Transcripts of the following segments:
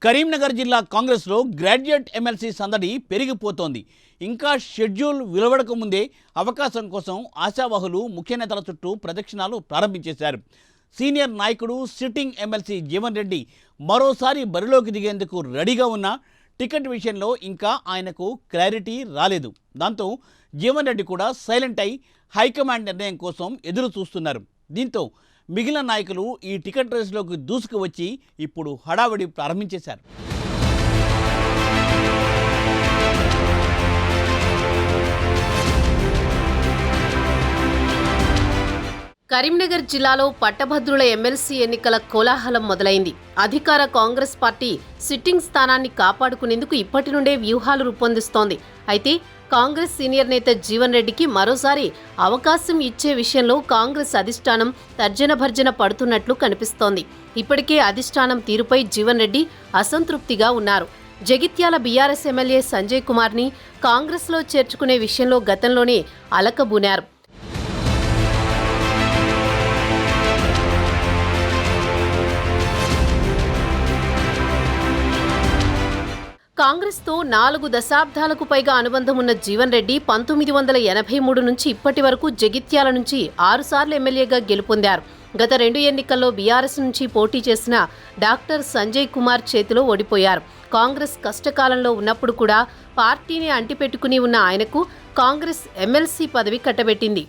కరీంనగర్ జిల్లా కాంగ్రెస్లో graduate MLC సందడి పెరిగిపోతోంది. ఇంకా షెడ్యూల్ వెలువడక ముందే అవకాశం కోసం ఆశావాహులు ముఖ్య నేతల చుట్టూ ప్రదక్షిణాలు ప్రారంభించేశారు. సీనియర్ నాయకుడు సిట్టింగ్ ఎమ్మెల్సీ జీవన్ రెడ్డి మరోసారి బరిలోకి దిగేందుకు రెడీగా ఉన్న టికెట్ విషయంలో ఇంకా ఆయనకు క్లారిటీ రాలేదు. దాంతో జీవన్ రెడ్డి కూడా సైలెంట్ అయి హైకమాండ్ నిర్ణయం కోసం ఎదురు చూస్తున్నారు. దీంతో మిగిలిన నాయకులు ఈ టికెట్ రేసులోకి దూసుకు వచ్చి ఇప్పుడు హడావిడి ప్రారంభించేశారు. కరీంనగర్ జిల్లాలో పట్టభద్రుల ఎమ్మెల్సీ ఎన్నికల కోలాహలం మొదలైంది. అధికార కాంగ్రెస్ పార్టీ సిట్టింగ్ స్థానాన్ని కాపాడుకునేందుకు ఇప్పటి నుండే వ్యూహాలు రూపొందిస్తోంది. అయితే కాంగ్రెస్ సీనియర్ నేత జీవన్ రెడ్డికి మరోసారి అవకాశం ఇచ్చే విషయంలో కాంగ్రెస్ అధిష్టానం తర్జన భర్జన పడుతున్నట్లు కనిపిస్తోంది. ఇప్పటికే అధిష్టానం తీరుపై జీవన్ రెడ్డి అసంతృప్తిగా ఉన్నారు. జగిత్యాల బీఆర్ఎస్ ఎమ్మెల్యే సంజయ్ కుమార్ని కాంగ్రెస్లో చేర్చుకునే విషయంలో గతంలోనే అలకబూనారు. కాంగ్రెస్తో 4 దశాబ్దాలకు పైగా అనుబంధం ఉన్న జీవన్ రెడ్డి 1983 నుంచి ఇప్పటి వరకు జగిత్యాల నుంచి 6 సార్లు ఎమ్మెల్యేగా గెలుపొందారు. గత 2 ఎన్నికల్లో బీఆర్ఎస్ నుంచి పోటీ చేసిన డాక్టర్ సంజయ్ కుమార్ చేతిలో ఓడిపోయారు. కాంగ్రెస్ కష్టకాలంలో ఉన్నప్పుడు కూడా పార్టీని అంటిపెట్టుకుని ఉన్న ఆయనకు కాంగ్రెస్ ఎమ్మెల్సీ పదవి కట్టబెట్టింది.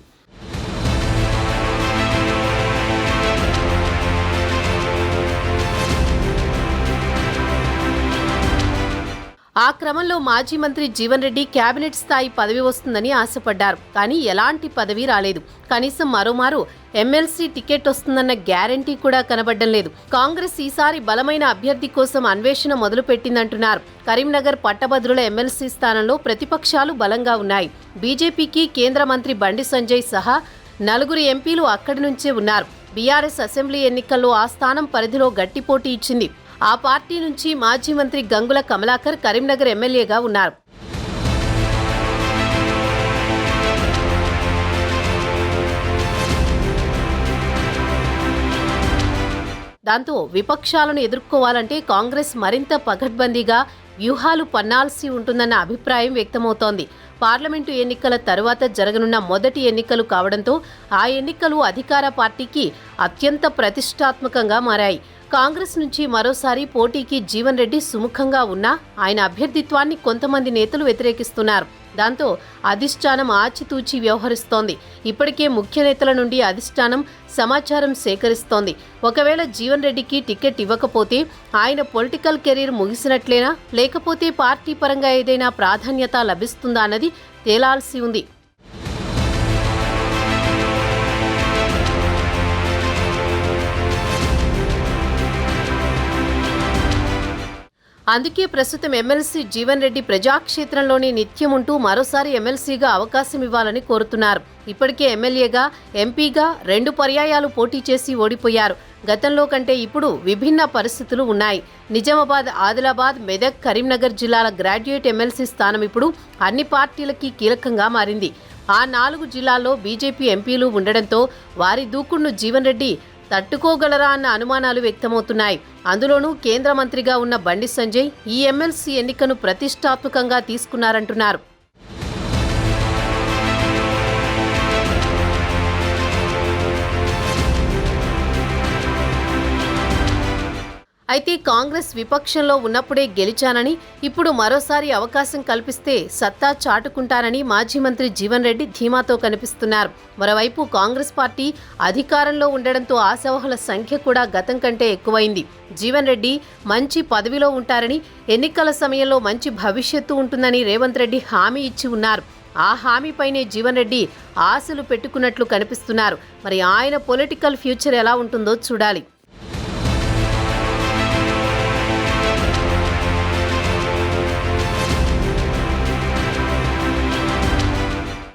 ఆ క్రమంలో మాజీ మంత్రి జీవన్ రెడ్డి కేబినెట్ స్థాయి పదవి వస్తుందని ఆశపడ్డారు. కానీ ఎలాంటి పదవి రాలేదు. కనీసం మరోమారు ఎమ్మెల్సీ టికెట్ వస్తుందన్న గ్యారంటీ కూడా కనబడ్డం లేదు. కాంగ్రెస్ ఈసారి బలమైన అభ్యర్థి కోసం అన్వేషణ మొదలుపెట్టిందంటున్నారు. కరీంనగర్ పట్టభద్రుల ఎమ్మెల్సీ స్థానంలో ప్రతిపక్షాలు బలంగా ఉన్నాయి. బీజేపీకి కేంద్ర మంత్రి బండి సంజయ్ సహా 4 ఎంపీలు అక్కడి నుంచే ఉన్నారు. బీఆర్ఎస్ అసెంబ్లీ ఎన్నికల్లో ఆ స్థానం పరిధిలో గట్టి పోటీ ఇచ్చింది. ఆ పార్టీ నుంచి మాజీ మంత్రి గంగుల కమలాకర్ కరీంనగర్ ఎమ్మెల్యేగా ఉన్నారు. దాంతో విపక్షాలను ఎదుర్కోవాలంటే కాంగ్రెస్ మరింత పకడ్బందీగా వ్యూహాలు పన్నాల్సి ఉంటుందన్న అభిప్రాయం వ్యక్తమవుతోంది. పార్లమెంటు ఎన్నికల తరువాత జరగనున్న మొదటి ఎన్నికలు కావడంతో ఆ ఎన్నికలు అధికార పార్టీకి అత్యంత ప్రతిష్టాత్మకంగా మారాయి. కాంగ్రెస్ నుంచి మరోసారి పోటీకి జీవన్ రెడ్డి సుముఖంగా ఉన్నా ఆయన అభ్యర్థిత్వాన్ని కొంతమంది నేతలు వ్యతిరేకిస్తున్నారు. దాంతో అధిష్టానం ఆచితూచి వ్యవహరిస్తోంది. ఇప్పటికే ముఖ్య నేతల నుండి అధిష్టానం సమాచారం సేకరిస్తోంది. ఒకవేళ జీవన్ రెడ్డికి టికెట్ ఇవ్వకపోతే ఆయన పొలిటికల్ కెరీర్ ముగిసినట్లేనా, లేకపోతే పార్టీ పరంగా ఏదైనా ప్రాధాన్యత లభిస్తుందా అన్నది తేలాల్సి ఉంది. అందుకే ప్రస్తుతం ఎమ్మెల్సీ జీవన్ రెడ్డి ప్రజాక్షేత్రంలోనే నిత్యం ఉంటూ మరోసారి ఎమ్మెల్సీగా అవకాశం ఇవ్వాలని కోరుతున్నారు. ఇప్పటికే ఎమ్మెల్యేగా, ఎంపీగా 2 పర్యాయాలు పోటీ చేసి ఓడిపోయారు. గతంలో కంటే ఇప్పుడు విభిన్న పరిస్థితులు ఉన్నాయి. నిజామాబాద్, ఆదిలాబాద్, మెదక్, కరీంనగర్ జిల్లాల గ్రాడ్యుయేట్ ఎమ్మెల్సీ స్థానం ఇప్పుడు అన్ని పార్టీలకి కీలకంగా మారింది. ఆ 4 జిల్లాల్లో బీజేపీ ఎంపీలు ఉండడంతో వారి దూకుడును జీవన్ రెడ్డి తట్టుకోగలరా అన్న అనుమానాలు వ్యక్తమవుతున్నాయి. అందులోనూ కేంద్ర మంత్రిగా ఉన్న బండి సంజయ్ ఈ ఎమ్మెల్సీ ఎన్నికను ప్రతిష్టాత్మకంగా తీసుకున్నారంటున్నారు. అయితే కాంగ్రెస్ విపక్షంలో ఉన్నప్పుడే గెలిచానని, ఇప్పుడు మరోసారి అవకాశం కల్పిస్తే సత్తా చాటుకుంటానని మాజీ మంత్రి జీవన్ రెడ్డి ధీమాతో కనిపిస్తున్నారు. మరోవైపు కాంగ్రెస్ పార్టీ అధికారంలో ఉండడంతో ఆశావహుల సంఖ్య కూడా గతం కంటే ఎక్కువైంది. జీవన్ రెడ్డి మంచి పదవిలో ఉంటారని, ఎన్నికల సమయంలో మంచి భవిష్యత్తు ఉంటుందని రేవంత్ రెడ్డి హామీ ఇచ్చి ఉన్నారు. ఆ హామీపైనే జీవన్ రెడ్డి ఆశలు పెట్టుకున్నట్లు కనిపిస్తున్నారు. మరి ఆయన పొలిటికల్ ఫ్యూచర్ ఎలా ఉంటుందో చూడాలి.